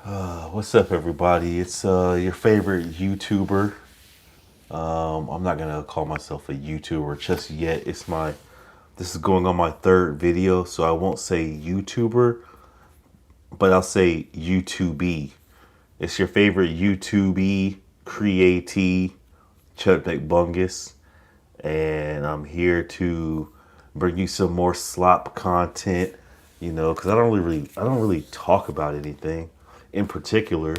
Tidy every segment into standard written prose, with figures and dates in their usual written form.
What's up, everybody? It's your favorite YouTuber. I'm not gonna call myself a YouTuber just yet. This is going on my third video, so I won't say YouTuber, but I'll say YouTube. It's your favorite YouTube createe, Chud Bungus, and I'm here to bring you some more slop content. Because I don't really talk about anything in particular.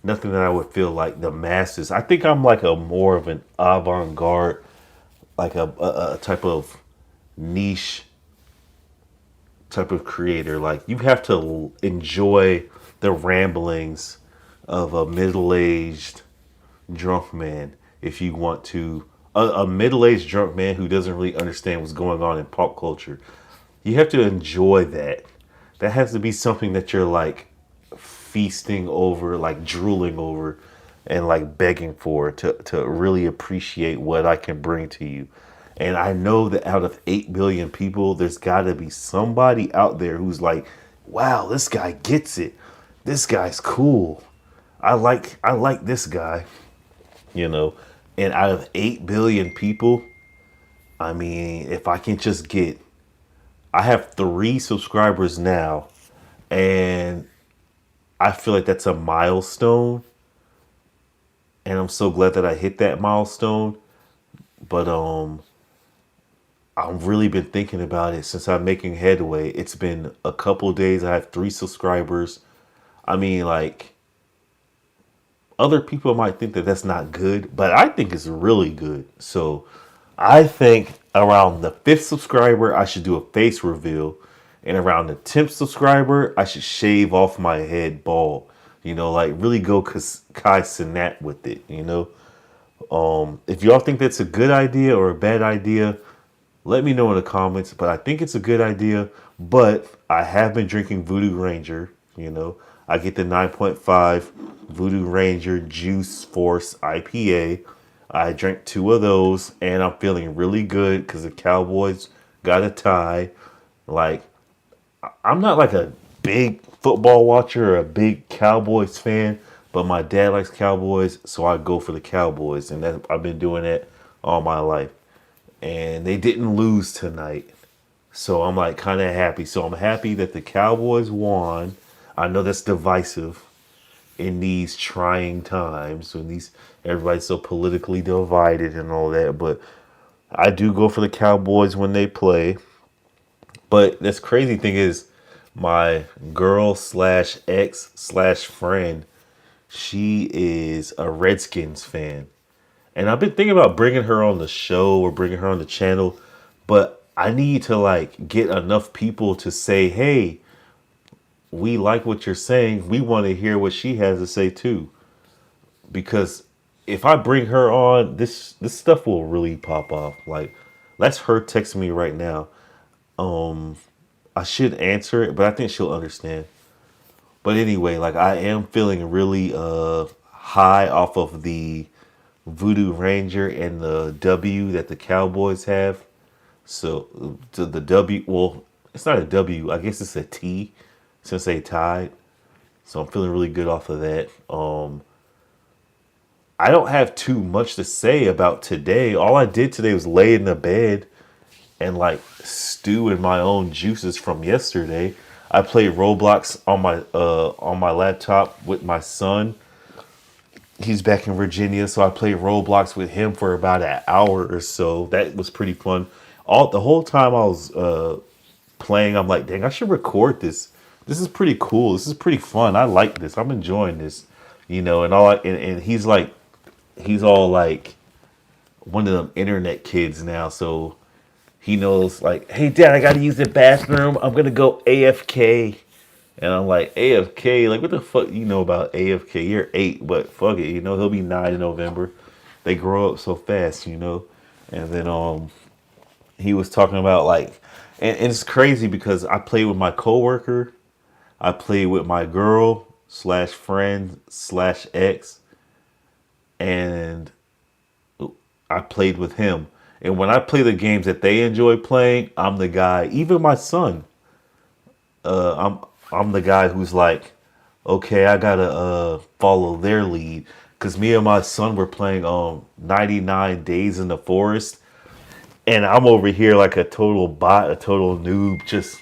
Nothing that I would feel like the masses. I think I'm like a more of an avant-garde, like a type of niche type of creator. Like you have to enjoy the ramblings of a middle-aged drunk man if you want to a middle-aged drunk man who doesn't really understand what's going on in pop culture. You have to enjoy that. That has to be something that you're like feasting over, like drooling over, and like begging for to really appreciate what I can bring to you. And I know that out of 8 billion people, there's got to be somebody out there who's like, wow, this guy gets it. This guy's cool. I like this guy, you know. And out of 8 billion people, I mean, if I can just get I have 3 subscribers now, and I feel like that's a milestone, and I'm so glad that I hit that milestone. But I've really been thinking about it since I'm making headway. It's been a couple days. I have 3 subscribers. I mean, like other people might think that that's not good, but I think it's really good. So I think around the 5th subscriber, I should do a face reveal. And around the 10th subscriber, I should shave off my head bald. Like really go Kai Cenat with it, If y'all think that's a good idea or a bad idea, let me know in the comments. But I think it's a good idea. But I have been drinking Voodoo Ranger. I get the 9.5 Voodoo Ranger Juice Force IPA. I drank 2 of those, and I'm feeling really good because the Cowboys got a tie. Like, I'm not like a big football watcher or a big Cowboys fan, but my dad likes Cowboys, so I go for the Cowboys, and I've been doing that all my life. And they didn't lose tonight, so I'm like kind of happy. So I'm happy that the Cowboys won. I know that's divisive in these trying times when these everybody's so politically divided and all that, but I do go for the Cowboys when they play. But this crazy thing is my girl slash ex slash friend, she is a Redskins fan. And I've been thinking about bringing her on the show or bringing her on the channel, but I need to like get enough people to say, hey, we like what you're saying. We want to hear what she has to say too. Because if I bring her on, this stuff will really pop off. Like, that's her text me right now. I should answer it, but I think she'll understand. But anyway, like I am feeling really high off of the Voodoo Ranger and the W that the Cowboys have. So to the W, well, it's not a W. I guess it's a T since they tied. So I'm feeling really good off of that. I don't have too much to say about today. All I did today was lay in the bed and like stew in my own juices from yesterday. I played Roblox on my laptop with my son. He's back in Virginia, so I played Roblox with him for about an hour or so. That was pretty fun. All the whole time I was playing, I'm like, dang, I should record this. This is pretty cool. This is pretty fun. I like this. I'm enjoying this, and and he's all like one of them internet kids now, so he knows like, hey dad, I gotta use the bathroom. I'm gonna go AFK. And I'm like, AFK? Like what the fuck you know about AFK? You're 8, but fuck it, he'll be 9 in November. They grow up so fast. And then he was talking about like and it's crazy because I played with my coworker, I played with my girl slash friend slash ex, and I played with him. And when I play the games that they enjoy playing, I'm the guy. Even my son, I'm the guy who's like, okay, I gotta follow their lead. Cause me and my son were playing 99 Days in the Forest, and I'm over here like a total bot, a total noob, just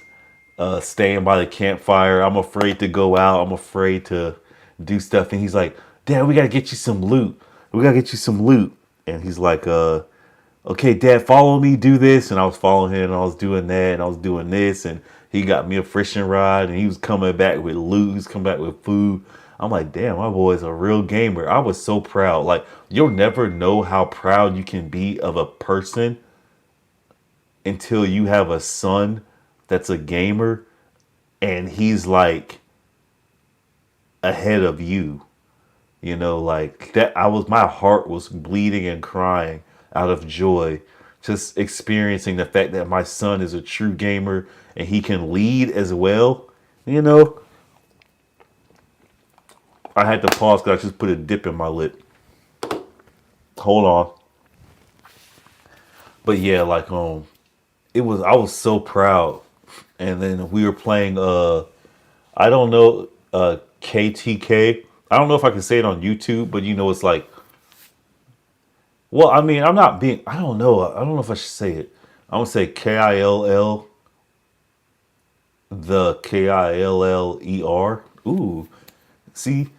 staying by the campfire. I'm afraid to go out. I'm afraid to do stuff. And he's like, Dad, we gotta get you some loot. We gotta get you some loot. And he's like, okay, Dad, follow me, do this. And I was following him, and I was doing that, and I was doing this, and he got me a fishing rod, and he was coming back with loot. He was coming back with food. I'm like, damn, my boy's a real gamer. I was so proud. Like, you'll never know how proud you can be of a person until you have a son that's a gamer and he's like ahead of you. You know, like that. My heart was bleeding and crying out of joy, just experiencing the fact that my son is a true gamer and he can lead as well. You know, I had to pause because I just put a dip in my lip. Hold on. But yeah, like I was so proud. And then we were playing I don't know, KTK. I don't know if I can say it on YouTube, but you know, it's like, well, I mean, I'm not being, I don't know. I don't know if I should say it. I'm going to say KILL, the KILLER. Ooh, see,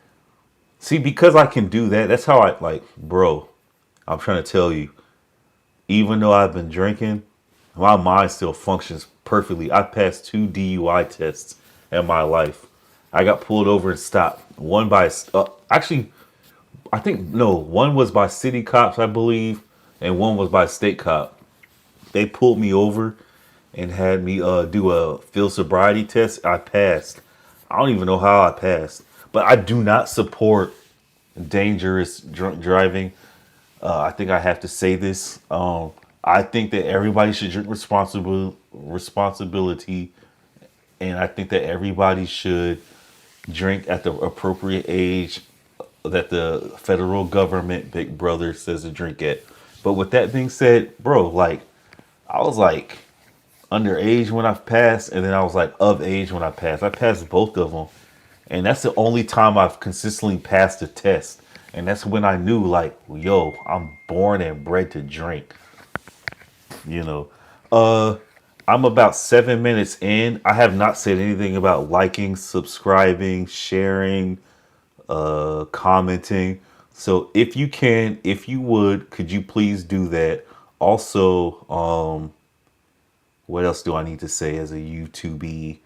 because I can do that, that's how I, like, bro, I'm trying to tell you, even though I've been drinking, my mind still functions perfectly. I passed 2 DUI tests in my life. I got pulled over and stopped. One by, actually, I think, no, one was by city cops, I believe, and one was by state cop. They pulled me over and had me do a field sobriety test. I passed. I don't even know how I passed. But I do not support dangerous drunk driving. I think I have to say this. I think that everybody should drink responsibility, and I think that everybody should drink at the appropriate age that the federal government, Big Brother, says to drink at. But with that being said, bro, like I was like underage when I passed, and then I was like of age when I passed. I passed both of them, and that's the only time I've consistently passed a test. And that's when I knew, like, yo, I'm born and bred to drink. You know, uh, I'm about 7 minutes in. I have not said anything about liking, subscribing, sharing, commenting. So if you can, if you would, could you please do that? Also, what else do I need to say as a YouTube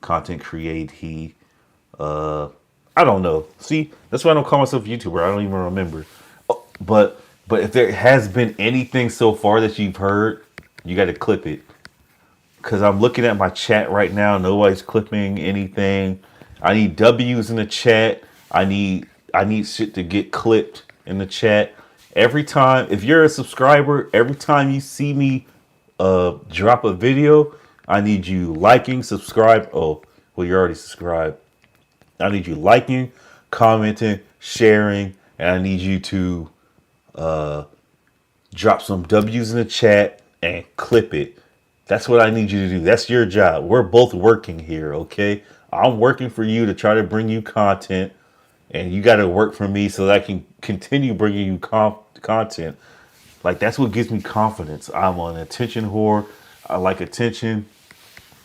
content create? Uh, I don't know. See, that's why I don't call myself a YouTuber. I don't even remember. Oh, but if there has been anything so far that you've heard, you got to clip it. Cause I'm looking at my chat right now. Nobody's clipping anything. I need W's in the chat. I need shit to get clipped in the chat. Every time, if you're a subscriber, every time you see me drop a video, I need you liking, subscribe. Oh, well, you're already subscribed. I need you liking, commenting, sharing, and I need you to drop some W's in the chat and clip it. That's what I need you to do. That's your job. We're both working here, okay? I'm working for you to try to bring you content, and you got to work for me so that I can continue bringing you content. Like, that's what gives me confidence. I'm an attention whore. I like attention.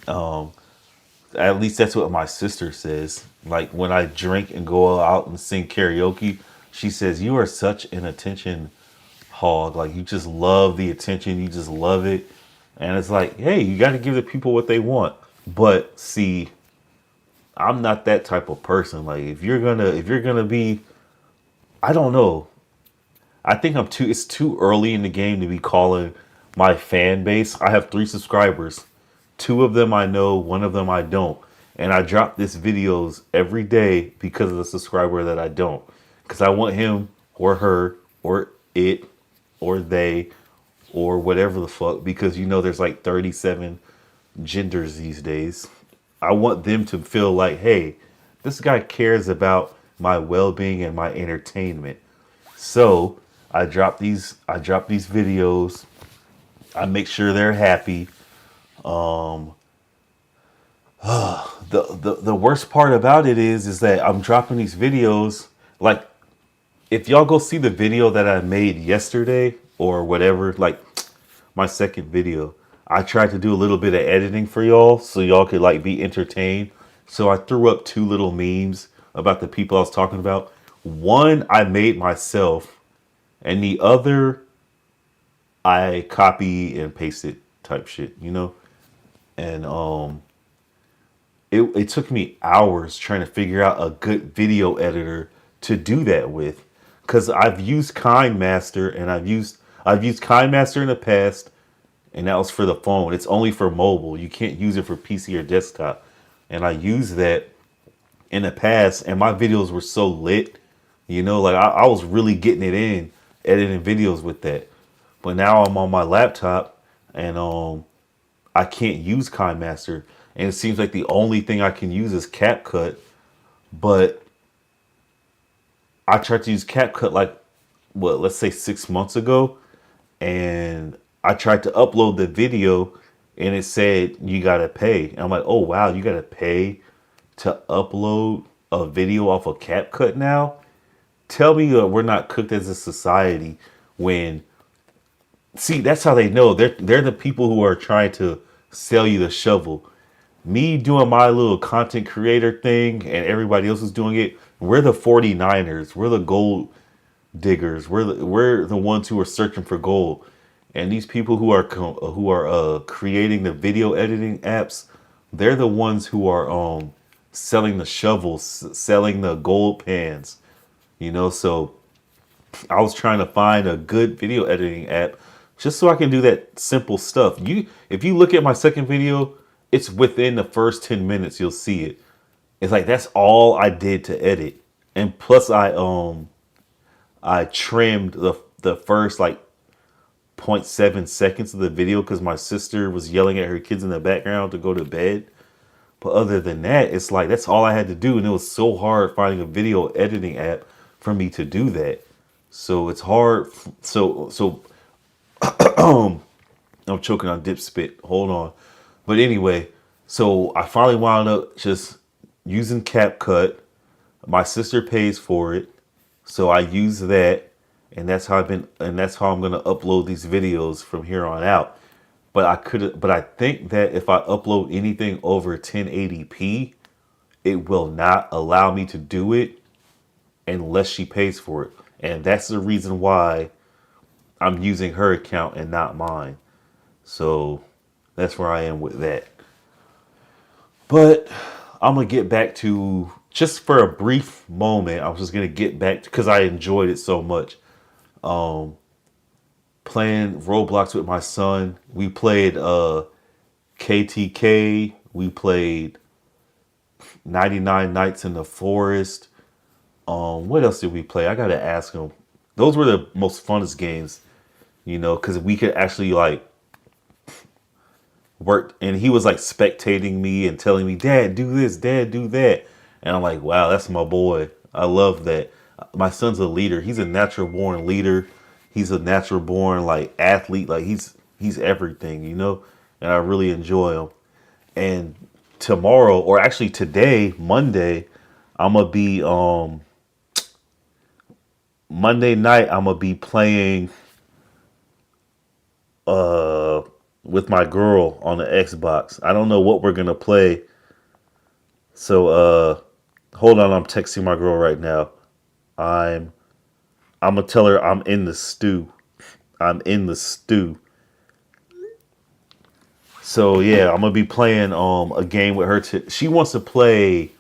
At least that's what my sister says. Like, when I drink and go out and sing karaoke, she says, you are such an attention hog. Like, you just love the attention. You just love it. And it's like, hey, you got to give the people what they want. But see, I'm not that type of person. Like, if you're gonna be, I don't know. I think it's too early in the game to be calling my fan base. I have 3 subscribers. 2 of them I know, 1 of them I don't. And I drop this videos every day because of the subscriber that I don't. Because I want him or her or it or they or whatever the fuck. Because you know there's like 37 genders these days. I want them to feel like, hey, this guy cares about my well-being and my entertainment. So I drop these videos. I make sure they're happy. The worst part about it is that I'm dropping these videos. Like, if y'all go see the video that I made yesterday or whatever, like my second video, I tried to do a little bit of editing for y'all so y'all could like be entertained. So I threw up two little memes about the people I was talking about. One I made myself, and the other I copy and pasted type shit, you know? And it took me hours trying to figure out a good video editor to do that with, because I've used KindMaster and I've used KindMaster in the past, and that was for the phone. It's only for mobile. You can't use it for PC or desktop. And I used that in the past, and my videos were so lit, you know, like I was really getting it in editing videos with that. But now I'm on my laptop, and I can't use KindMaster, and it seems like the only thing I can use is CapCut. But I tried to use CapCut like, what, let's say 6 months ago, and I tried to upload the video, and it said you gotta pay. And I'm like, oh wow, you gotta pay to upload a video off of CapCut now? Tell me we're not cooked as a society when, see, that's how they know. They're the people who are trying to sell you the shovel. Me doing my little content creator thing and everybody else is doing it, we're the 49ers. We're the gold diggers. We're the ones who are searching for gold. And these people who are creating the video editing apps, they're the ones who are selling the shovels, selling the gold pans. You know, so I was trying to find a good video editing app just so I can do that simple stuff. If you look at my second video, it's within the first 10 minutes you'll see it. It's like that's all I did to edit. And plus I trimmed the first like point 0.7 seconds of the video because my sister was yelling at her kids in the background to go to bed. But other than that, it's like that's all I had to do, and it was so hard finding a video editing app for me to do that. So it's hard. So I'm choking on dip spit. Hold on. But anyway, so I finally wound up just using CapCut. My sister pays for it, so I use that, and that's how I'm gonna upload these videos from here on out. But I think that if I upload anything over 1080p, it will not allow me to do it unless she pays for it. And that's the reason why I'm using her account and not mine. So that's where I am with that. But I'm going to get back to, just for a brief moment, I was just going to get back to, because I enjoyed it so much. Playing Roblox with my son. We played KTK. We played 99 Nights in the Forest. What else did we play? I gotta ask him. Those were the most funnest games, you know, because we could actually like work, and he was like spectating me and telling me, "Dad, do this. Dad, do that." And I'm like, "Wow, that's my boy. I love that." My son's a leader. He's a natural born leader. He's a natural born like athlete. Like he's everything, you know. And I really enjoy him. And tomorrow, or actually today, Monday, I'm gonna be Monday night, I'm gonna be playing uh with my girl on the Xbox. I don't know what we're gonna play. So hold on, I'm texting my girl right now. I'm I'm gonna tell her I'm in the stew. I'm in the stew. So yeah, I'm gonna be playing a game with her. She wants to play,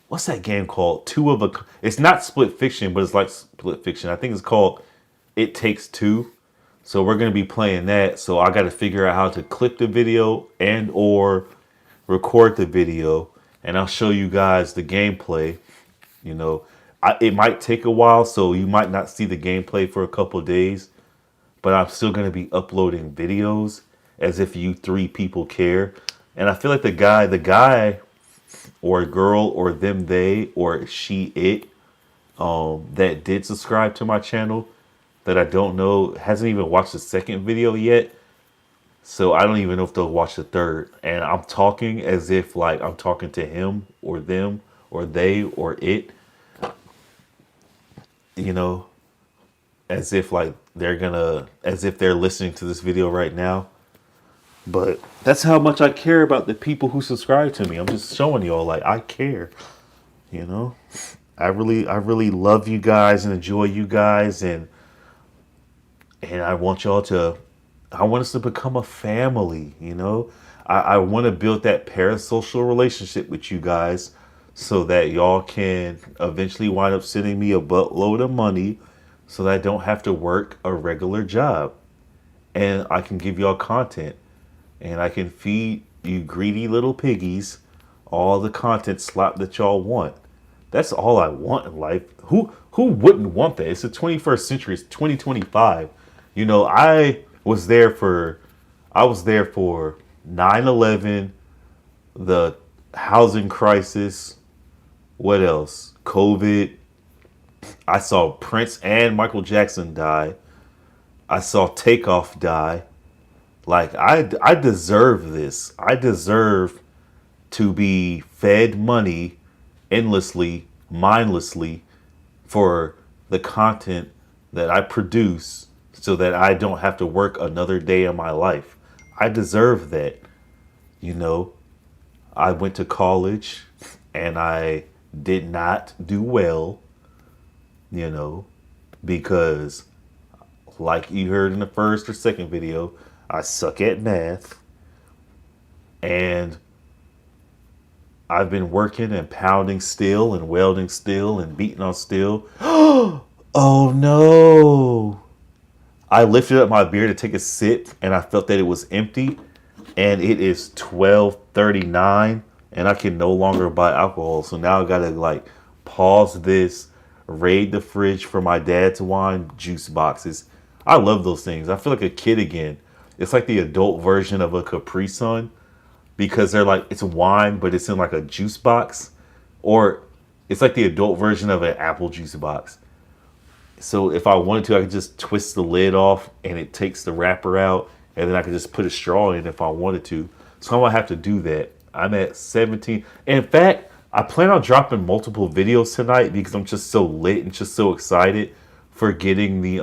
what's that game called? Two of a. It's not Split Fiction, but it's like Split Fiction. I think it's called It Takes Two. So we're gonna be playing that. So I got to figure out how to clip the video and or record the video, and I'll show you guys the gameplay. You know, it might take a while, so you might not see the gameplay for a couple of days, but I'm still gonna be uploading videos as if you three people care. And I feel like the guy or girl or them, they or she, it, that did subscribe to my channel that I don't know hasn't even watched the second video yet. So I don't even know if they'll watch the third. And I'm talking as if like I'm talking to him or them or they or it, you know, as if like as if they're listening to this video right now. But that's how much I care about the people who subscribe to me. I'm just showing y'all like I care, you know. I really love you guys and enjoy you guys, and I want y'all to, I want us to become a family, you know. I want to build that parasocial relationship with you guys so that y'all can eventually wind up sending me a buttload of money so that I don't have to work a regular job. And I can give y'all content and I can feed you greedy little piggies all the content slop that y'all want. That's all I want in life. Who wouldn't want that? It's the 21st century. It's 2025. You know, I was there for 9/11, the housing crisis, what else? COVID. I saw Prince and Michael Jackson die. I saw Takeoff die. Like I deserve this. I deserve to be fed money endlessly, mindlessly for the content that I produce so that I don't have to work another day in my life. I deserve that. You know, I went to college and I did not do well, you know, because like you heard in the first or second video, I suck at math and I've been working and pounding steel and welding steel and beating on steel. Oh no. I lifted up my beer to take a sip and I felt that it was empty and it is 12:39 and I can no longer buy alcohol. So now I gotta like pause this, raid the fridge for my dad's wine juice boxes. I love those things. I feel like a kid again. It's like the adult version of a Capri Sun because they're like it's wine but it's in like a juice box, or it's like the adult version of an apple juice box. So if I wanted to, I could just twist the lid off and it takes the wrapper out, and then I could just put a straw in if I wanted to. So I'm gonna have to do that. I'm at 17. In fact, I plan on dropping multiple videos tonight because I'm just so lit and just so excited for getting the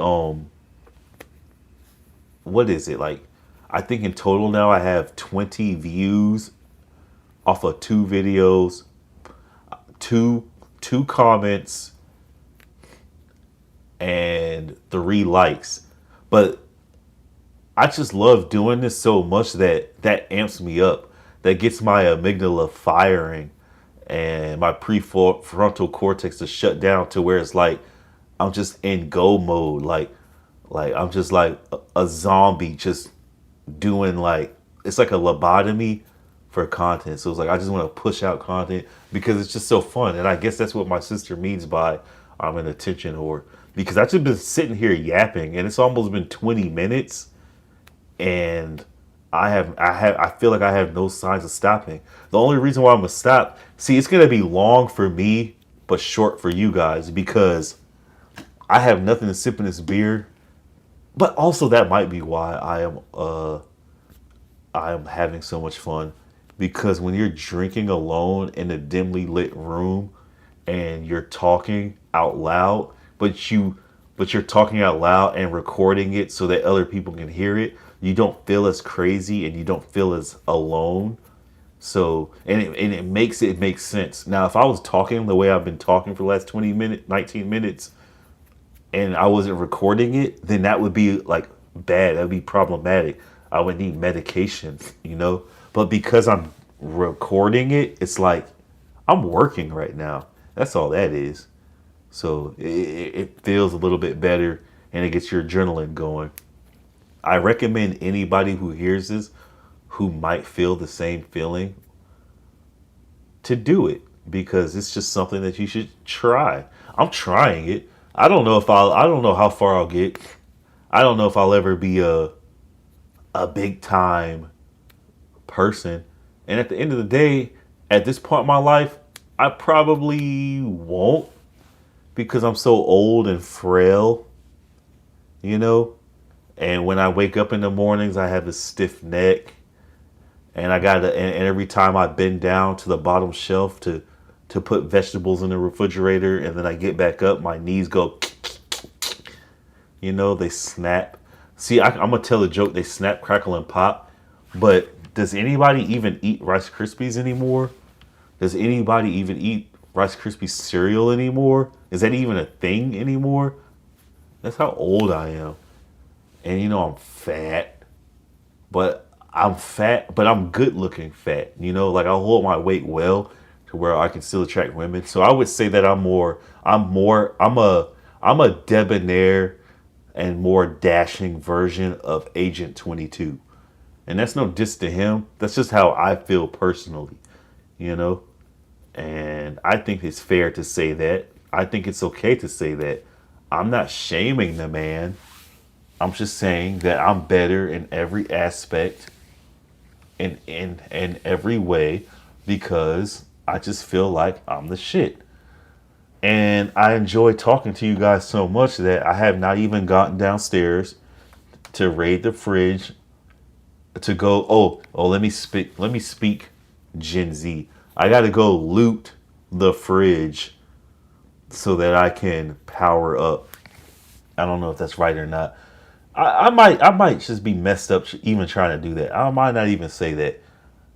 what is it like? I think in total now I have 20 views off of two videos, two comments, and 3 likes. But I just love doing this so much that amps me up. That gets my amygdala firing and my prefrontal cortex to shut down to where it's like I'm just in go mode. Like I'm just like a zombie just doing like it's like a lobotomy for content. So it's like I just want to push out content because it's just so fun. And I guess that's what my sister means by I'm an attention whore. Because I've just been sitting here yapping and it's almost been 20 minutes and I feel like I have no signs of stopping. The only reason why I'm gonna stop, see, it's gonna be long for me, but short for you guys because I have nothing to sip in this beer. But also that might be why I am having so much fun because when you're drinking alone in a dimly lit room and you're talking out loud, but you're talking out loud and recording it so that other people can hear it, you don't feel as crazy and you don't feel as alone. So it makes it make sense. Now, if I was talking the way I've been talking for the last 20 minutes, 19 minutes, and I wasn't recording it, then that would be like bad. That would be problematic. I would need medication, you know? But because I'm recording it, it's like I'm working right now. That's all that is. So it feels a little bit better and it gets your adrenaline going. I recommend anybody who hears this who might feel the same feeling to do it because it's just something that you should try. I'm trying it. I don't know how far I'll get. I don't know if I'll ever be a big time person. And at the end of the day, at this point in my life, I probably won't because I'm so old and frail, you know? And when I wake up in the mornings, I have a stiff neck, and I got and every time I bend down to the bottom shelf to put vegetables in the refrigerator, and then I get back up, my knees go, they snap. See, I'm gonna tell a joke. They snap, crackle, and pop. But does anybody even eat Rice Krispies anymore? Does anybody even eat Rice Krispies cereal anymore? Is that even a thing anymore? That's how old I am. And I'm fat, but I'm good looking fat. Like I hold my weight well to where I can still attract women. So I would say that I'm a debonair and more dashing version of Agent 22. And that's no diss to him. That's just how I feel personally, you know? And I think it's fair to say that. I think it's okay to say that. I'm not shaming the man. I'm just saying that I'm better in every aspect, in every way, because I just feel like I'm the shit. And I enjoy talking to you guys so much that I have not even gotten downstairs to raid the fridge to go, let me speak Gen Z. I gotta go loot the fridge so that I can power up. I don't know if that's right or not. I might just be messed up even trying to do that. I might not even say that.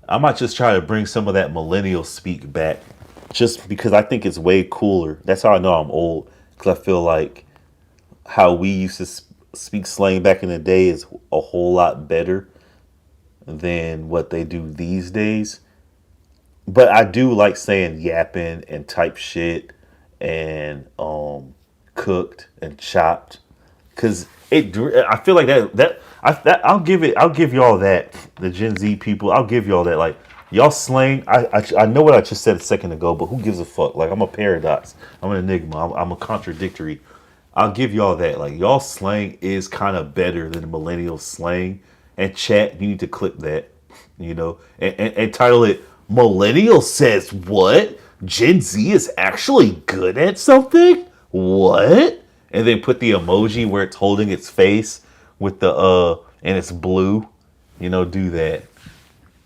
I might just try to bring some of that millennial speak back, just because I think it's way cooler. That's how I know I'm old, because I feel like how we used to speak slang back in the day is a whole lot better than what they do these days. But I do like saying yapping and type shit and cooked and chopped, because I feel like I'll give y'all that, the Gen Z people. I'll give y'all that. Like, y'all slang, I know what I just said a second ago, but who gives a fuck? Like, I'm a paradox. I'm an enigma. I'm a contradictory. I'll give y'all that. Like, y'all slang is kind of better than millennial slang. And chat, you need to clip that, and title it "Millennial Says What? Gen Z is actually good at something? What?" And then put the emoji where it's holding its face with the and it's blue. Do that,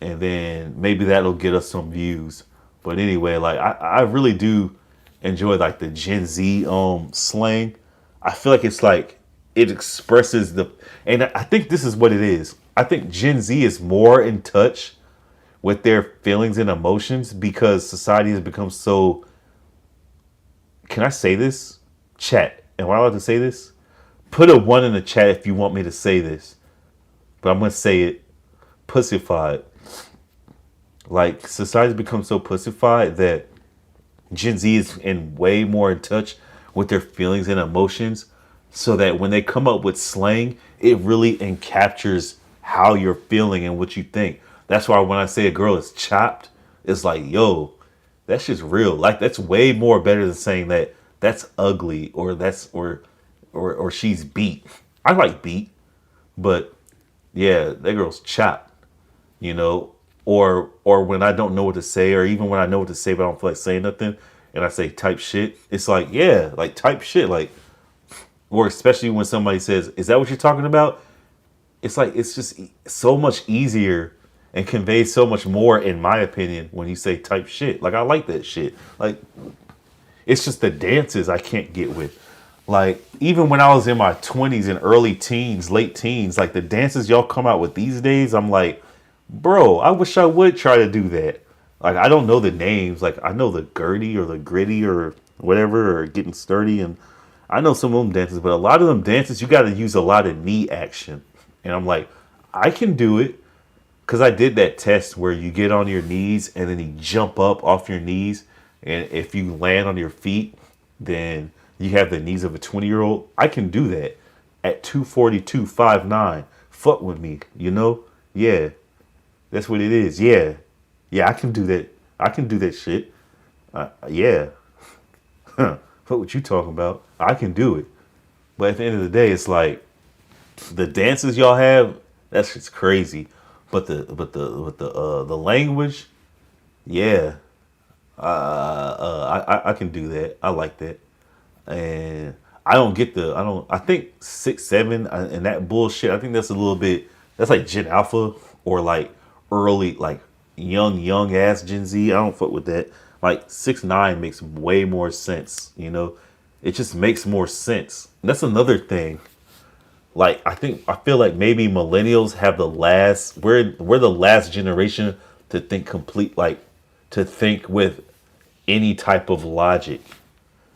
and then maybe that'll get us some views. But anyway, like I really do enjoy like the Gen Z slang. I feel like it's like it expresses and I think this is what it is. I think Gen Z is more in touch with their feelings and emotions because society has become so. Can I say this? Chat. Am I allowed to say this? Put a 1 in the chat if you want me to say this. But I'm going to say it. Pussified. Like, society's become so pussified that Gen Z is way more in touch with their feelings and emotions, so that when they come up with slang, it really encaptures how you're feeling and what you think. That's why when I say a girl is chopped, it's like, yo, that shit's real. Like, that's way more better than saying that that's ugly or or she's beat. I like beat, but yeah, that girl's chopped, you know. Or when I don't know what to say, or even when I know what to say but I don't feel like saying nothing, and I say type shit, it's like, yeah, like type shit, like. Or especially when somebody says, "Is that what you're talking about?" It's like it's just so much easier and conveys so much more, in my opinion, when you say type shit. Like, I like that shit. Like, it's just the dances I can't get with. Like, even when I was in my 20s and early teens, late teens, like the dances y'all come out with these days, I'm like, bro, I wish I would try to do that. Like, I don't know the names. Like, I know the Gertie or the Gritty or whatever, or Getting Sturdy, and I know some of them dances, but a lot of them dances, you got to use a lot of knee action. And I'm like, I can do it, because I did that test where you get on your knees and then you jump up off your knees. And if you land on your feet, then you have the knees of a 20-year-old. I can do that at 242, 5'9". Fuck with me, you know? Yeah, that's what it is. Yeah. Yeah, I can do that. I can do that shit. Yeah. Huh. What you talking about? I can do it. But at the end of the day, it's like the dances y'all have, that's just crazy. But the language, yeah, I can do that. I like that, and I don't get the. I don't. I think 6'7" and that bullshit. I think that's a little bit. That's like Gen Alpha or like early, like young ass Gen Z. I don't fuck with that. Like 6'9" makes way more sense. You know, it just makes more sense. And that's another thing. Like I feel like maybe millennials have the last. We're the last generation to think complete, like to think with any type of logic.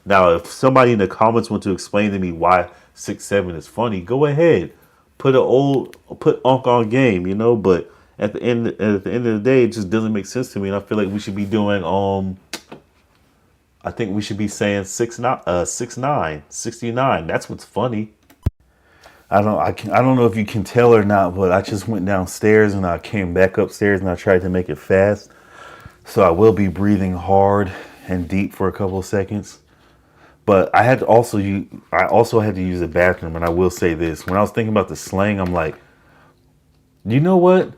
Now, if somebody in the comments want to explain to me why 6'7" is funny, go ahead. Put Unk on game, you know. But at the end of the day, it just doesn't make sense to me, and I feel like we should be doing I think we should be saying 6'9", 69. That's what's funny. I don't know if you can tell or not, but I just went downstairs and I came back upstairs and I tried to make it fast. So I will be breathing hard and deep for a couple of seconds. But I also had to use the bathroom, and I will say this. When I was thinking about the slang, I'm like, you know what?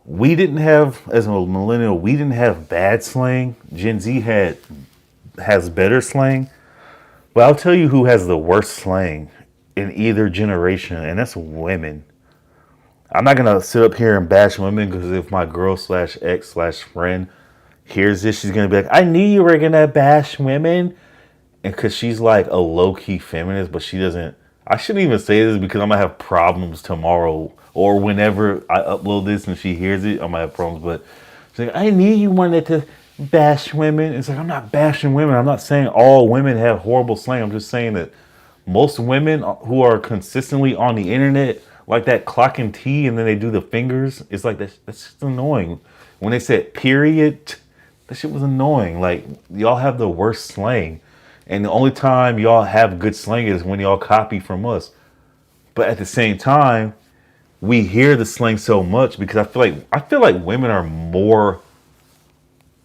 We didn't have, as a millennial, we didn't have bad slang. Gen Z has better slang. But I'll tell you who has the worst slang in either generation, and that's women. I'm not gonna sit up here and bash women, because if my girl slash ex slash friend hears this, she's gonna be like, I knew you were gonna bash women. And because she's like a low-key feminist, but she doesn't. I shouldn't even say this because I'm gonna have problems tomorrow or whenever I upload this and she hears it, I'm gonna have problems. But she's like, I knew you wanted to bash women. It's like, I'm not bashing women. I'm not saying all women have horrible slang. I'm just saying that most women who are consistently on the internet, like that clock and T, and then they do the fingers, it's like that's just annoying. When they said period, that shit was annoying. Like, y'all have the worst slang. And the only time y'all have good slang is when y'all copy from us. But at the same time, we hear the slang so much because I feel like women are more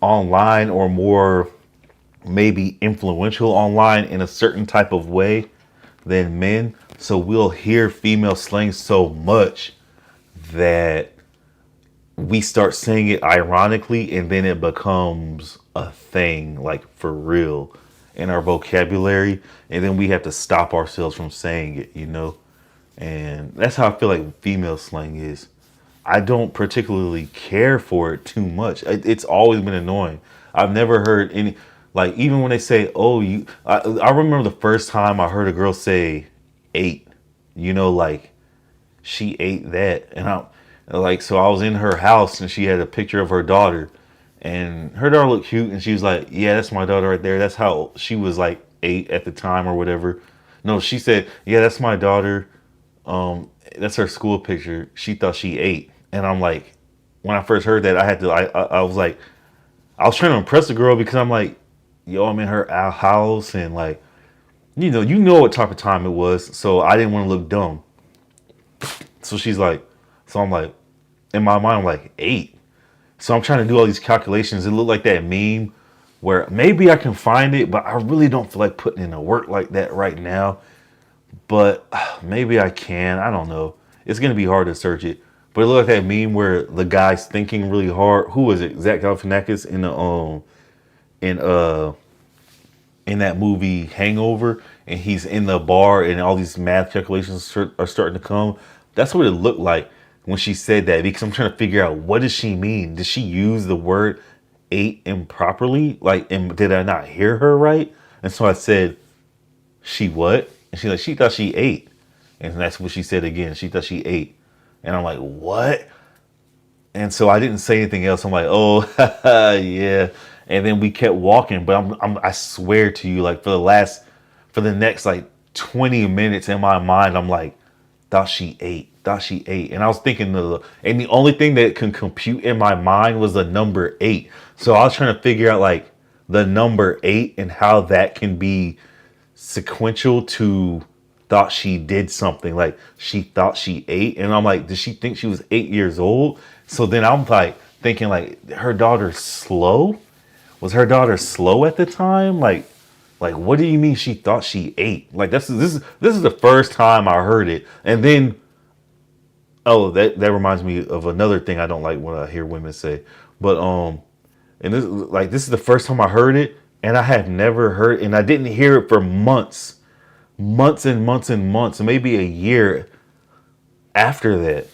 online or more maybe influential online in a certain type of way than men. So we'll hear female slang so much that we start saying it ironically, and then it becomes a thing, like for real, in our vocabulary, and then we have to stop ourselves from saying it, you know. And that's how I feel like female slang is. I don't particularly care for it too much. It's always been annoying. I've never heard any, like, even when they say, oh, I remember the first time I heard a girl say ate, you know, like she ate that. And so I was in her house and she had a picture of her daughter. And her daughter looked cute, and she was like, yeah, that's my daughter right there. That's how she was, like 8 at the time or whatever. No, she said, yeah, that's my daughter. That's her school picture. She thought she ate. And I'm like, when I first heard that, I was like, I was trying to impress the girl because I'm like, yo, I'm in her house, and like, you know what type of time it was. So I didn't want to look dumb. So I'm like, in my mind, I'm like, 8. So I'm trying to do all these calculations. It looked like that meme where maybe I can find it, but I really don't feel like putting in the work like that right now. But maybe I can. I don't know. It's going to be hard to search it. But it looked like that meme where the guy's thinking really hard. Who was it? Zach Galifianakis in that movie Hangover, and he's in the bar and all these math calculations are starting to come. That's what it looked like when she said that, because I'm trying to figure out, what does she mean? Did she use the word ate improperly? Like, and did I not hear her right? And so I said, she what? And she's like, she thought she ate. And that's what she said again. She thought she ate. And I'm like, what? And so I didn't say anything else. I'm like, oh, yeah. And then we kept walking. But I swear to you, like for the next like 20 minutes in my mind, I'm like, thought she ate. And I was thinking and the only thing that can compute in my mind was the number 8. So I was trying to figure out like the number 8 and how that can be sequential to thought she did something. Like she thought she ate. And I'm like, did she think she was 8 years old? So then I'm like thinking like, her daughter's slow? Was her daughter slow at the time? Like, what do you mean she thought she ate? Like this is the first time I heard it. And then, oh, that reminds me of another thing I don't like when I hear women say. But and this is the first time I heard it, and I had never heard, and I didn't hear it for months. months and months and months, maybe a year after that.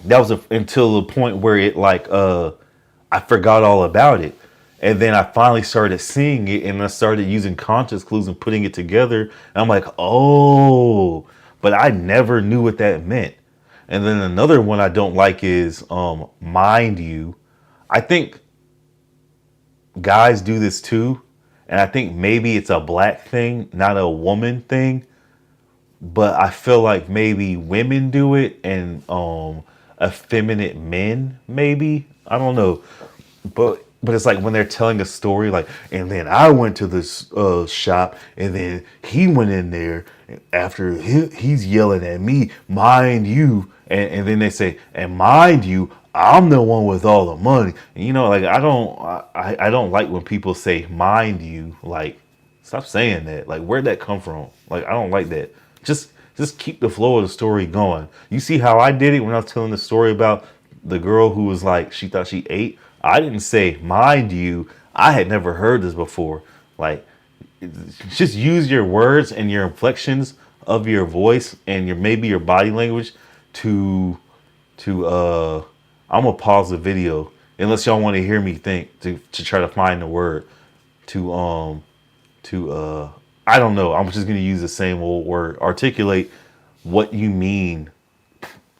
That was until the point where it like I forgot all about it. And then I finally started seeing it and I started using context clues and putting it together. And I'm like, oh, but I never knew what that meant. And then another one I don't like is mind you. I think guys do this too. And I think maybe it's a black thing, not a woman thing. But I feel like maybe women do it and effeminate men, maybe. I don't know. But it's like when they're telling a story, like, and then I went to this shop, and then he went in there after he's yelling at me, mind you, and then they say, and mind you, I'm the one with all the money. And, you know, like I don't like when people say mind you, like stop saying that. Like where'd that come from? Like I don't like that. Just keep the flow of the story going. You see how I did it when I was telling the story about the girl who was like she thought she ate. I didn't say mind you. I had never heard this before. Like just use your words and your inflections of your voice and your maybe your body language to I'm gonna pause the video unless y'all want to hear me think to try to find the word to I don't know. I'm just gonna use the same old word. Articulate what you mean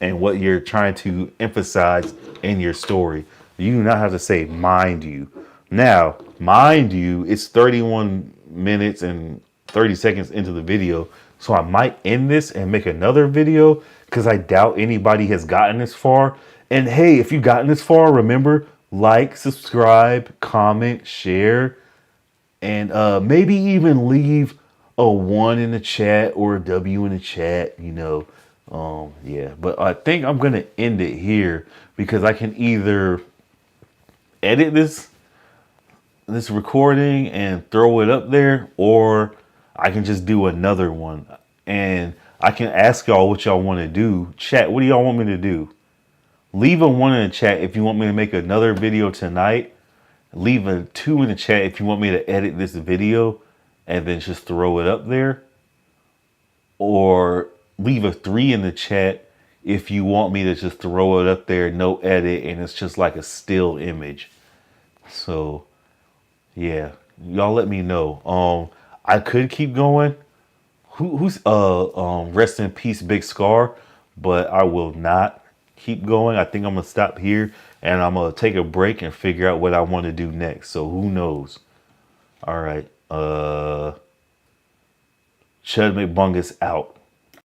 and what you're trying to emphasize in your story. You do not have to say mind you. Now, mind you, it's 31 minutes and 30 seconds into the video. So I might end this and make another video because I doubt anybody has gotten this far. And hey, if you've gotten this far, remember, like, subscribe, comment, share, and maybe even leave a 1 in the chat or a W in the chat, you know. Yeah, but I think I'm gonna end it here because I can either edit this recording and throw it up there, or I can just do another one. And I can ask y'all what y'all want to do. Chat, what do y'all want me to do? Leave a 1 in the chat if you want me to make another video tonight. Leave a 2 in the chat if you want me to edit this video and then just throw it up there. Or leave a 3 in the chat if you want me to just throw it up there, no edit, and it's just like a still image. So yeah, y'all let me know. I could keep going. Who's rest in peace Big Scar, but I will not keep going. I think I'm gonna stop here and I'm gonna take a break and figure out what I want to do next. So who knows? All right. Chud McBungus out.